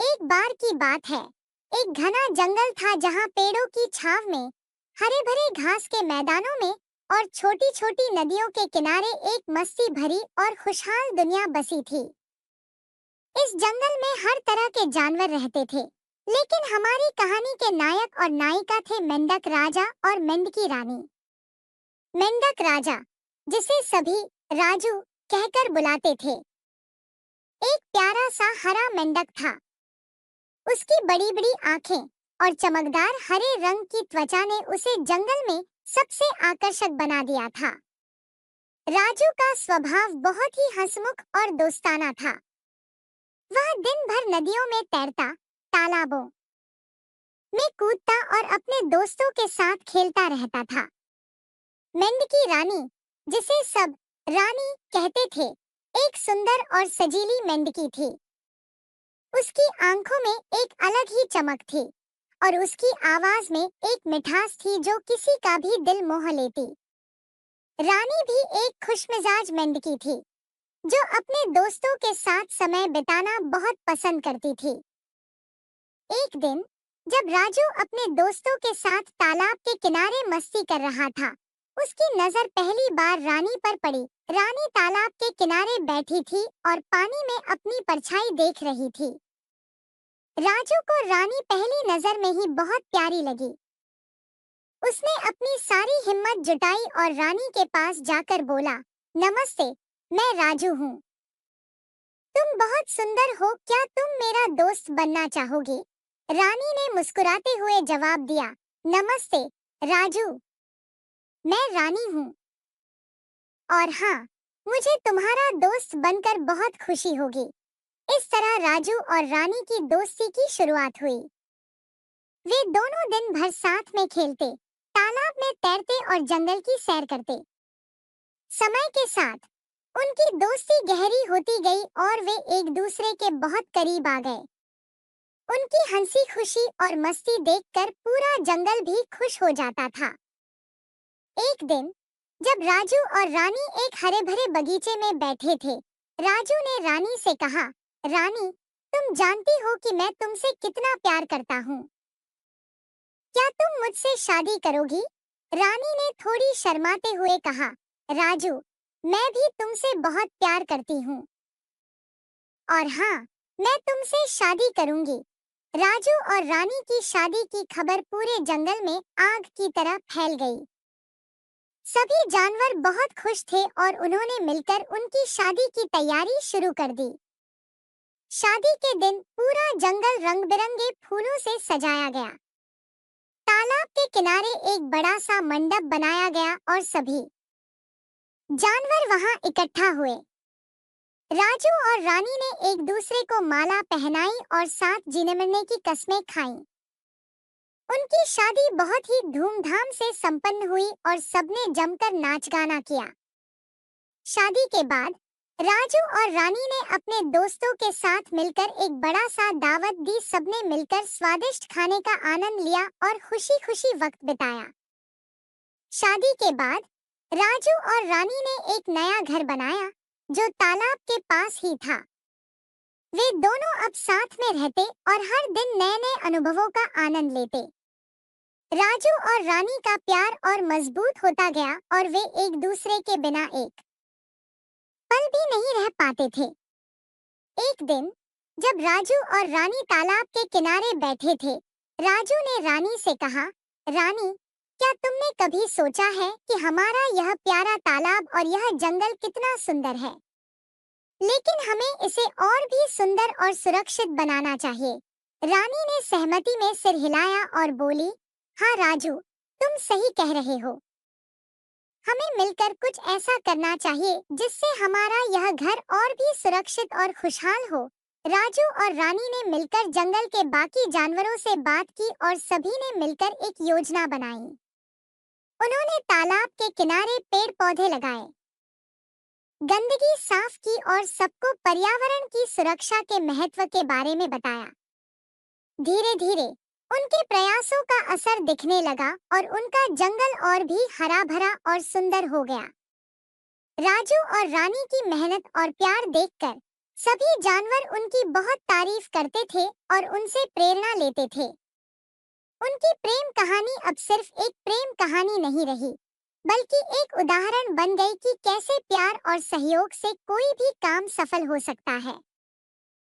एक बार की बात है। एक घना जंगल था जहाँ पेड़ों की छाव में, हरे भरे घास के मैदानों में और छोटी छोटी नदियों के किनारे एक मस्ती भरी और खुशहाल दुनिया बसी थी। इस जंगल में हर तरह के जानवर रहते थे, लेकिन हमारी कहानी के नायक और नायिका थे मेंढक राजा और मेंढकी रानी। मेंढक राजा, जिसे सभी राजू कहकर बुलाते थे, एक प्यारा सा हरा मेंढक था। उसकी बड़ी बड़ी आंखें और चमकदार हरे रंग की त्वचा ने उसे जंगल में सबसे आकर्षक बना दिया था। राजू का स्वभाव बहुत ही हंसमुख और दोस्ताना था। वह दिन भर नदियों में तैरता, तालाबों में कूदता और अपने दोस्तों के साथ खेलता रहता था। मेंढकी रानी, जिसे सब रानी कहते थे, एक सुंदर और सजीली मेंढकी थी। उसकी आंखों में एक अलग ही चमक थी और उसकी आवाज में एक मिठास थी जो किसी का भी दिल मोह लेती। रानी भी एक खुशमिजाज मेंढकी थी जो अपने दोस्तों के साथ समय बिताना बहुत पसंद करती थी। एक दिन जब राजू अपने दोस्तों के साथ तालाब के किनारे मस्ती कर रहा था, उसकी नजर पहली बार रानी पर पड़ी। रानी तालाब के किनारे बैठी थी और पानी में अपनी परछाई देख रही थी। राजू को रानी पहली नजर में ही बहुत प्यारी लगी। उसने अपनी सारी हिम्मत जुटाई और रानी के पास जाकर बोला, नमस्ते, मैं राजू हूँ। तुम बहुत सुंदर हो, क्या तुम मेरा दोस्त बनना चाहोगी? रानी ने मुस्कुराते हुए जवाब दिया, नमस्ते राजू, मैं रानी हूँ और हाँ, मुझे तुम्हारा दोस्त बनकर बहुत खुशी होगी। इस तरह राजू और रानी की दोस्ती की शुरुआत हुई। वे दोनों दिन भर साथ में खेलते, तालाब में तैरते और जंगल की सैर करते। समय के साथ उनकी दोस्ती गहरी होती गई और वे एक दूसरे के बहुत करीब आ गए। उनकी हंसी खुशी और मस्ती देखकर पूरा जंगल भी खुश हो जाता था। एक दिन जब राजू और रानी एक हरे भरे बगीचे में बैठे थे, राजू ने रानी से कहा, रानी, तुम जानती हो कि मैं तुमसे कितना प्यार करता हूँ। क्या तुम मुझसे शादी करोगी? रानी ने थोड़ी शर्माते हुए कहा, राजू, मैं भी तुमसे बहुत प्यार करती हूँ और हाँ, मैं तुमसे शादी करूंगी। राजू और रानी की शादी की खबर पूरे जंगल में आग की तरह फैल गई। सभी जानवर बहुत खुश थे और उन्होंने मिलकर उनकी शादी की तैयारी शुरू कर दी। शादी के दिन पूरा जंगल रंग-बिरंगे फूलों से सजाया गया। तालाब के किनारे एक बड़ा सा मंडप बनाया गया और सभी जानवर वहां इकट्ठा हुए। राजू और रानी ने एक दूसरे को माला पहनाई और साथ जीने मरने की कस्में खाईं। उनकी शादी बहुत ही धूमधाम से संपन्न हुई और सबने जमकर नाच गाना किया। शादी के बाद राजू और रानी ने अपने दोस्तों के साथ मिलकर एक बड़ा सा दावत दी। सबने मिलकर स्वादिष्ट खाने का आनंद लिया और खुशी-खुशी वक्त बिताया। शादी के बाद राजू और रानी ने एक नया घर बनाया जो तालाब के पास ही था। वे दोनों अब साथ में रहते और हर दिन नए-नए अनुभवों का आनंद लेते। राजू और रानी का प्यार और मजबूत होता गया और वे एक दूसरे के बिना एक पल भी नहीं रह पाते थे। एक दिन जब राजू और रानी तालाब के किनारे बैठे थे, राजू ने रानी से कहा, रानी, क्या तुमने कभी सोचा है कि हमारा यह प्यारा तालाब और यह जंगल कितना सुंदर है, लेकिन हमें इसे और भी सुंदर और सुरक्षित बनाना चाहिए। रानी ने सहमति में सिर हिलाया और बोली, हाँ राजू, तुम सही कह रहे हो। हमें मिलकर कुछ ऐसा करना चाहिए जिससे हमारा यह घर और भी सुरक्षित और खुशहाल हो। राजू और रानी ने मिलकर जंगल के बाकी जानवरों से बात की और सभी ने मिलकर एक योजना बनाई। उन्होंने तालाब के किनारे पेड़ पौधे लगाए, गंदगी साफ की और सबको पर्यावरण की सुरक्षा के महत्व के बारे में बताया। धीरे धीरे उनके प्रयासों का असर दिखने लगा और उनका जंगल और भी हरा भरा और सुंदर हो गया। राजू और रानी की मेहनत और प्यार देखकर सभी जानवर उनकी बहुत तारीफ करते थे और उनसे प्रेरणा लेते थे। उनकी प्रेम कहानी अब सिर्फ एक प्रेम कहानी नहीं रही, बल्कि एक उदाहरण बन गई कि कैसे प्यार और सहयोग से कोई भी काम सफल हो सकता है।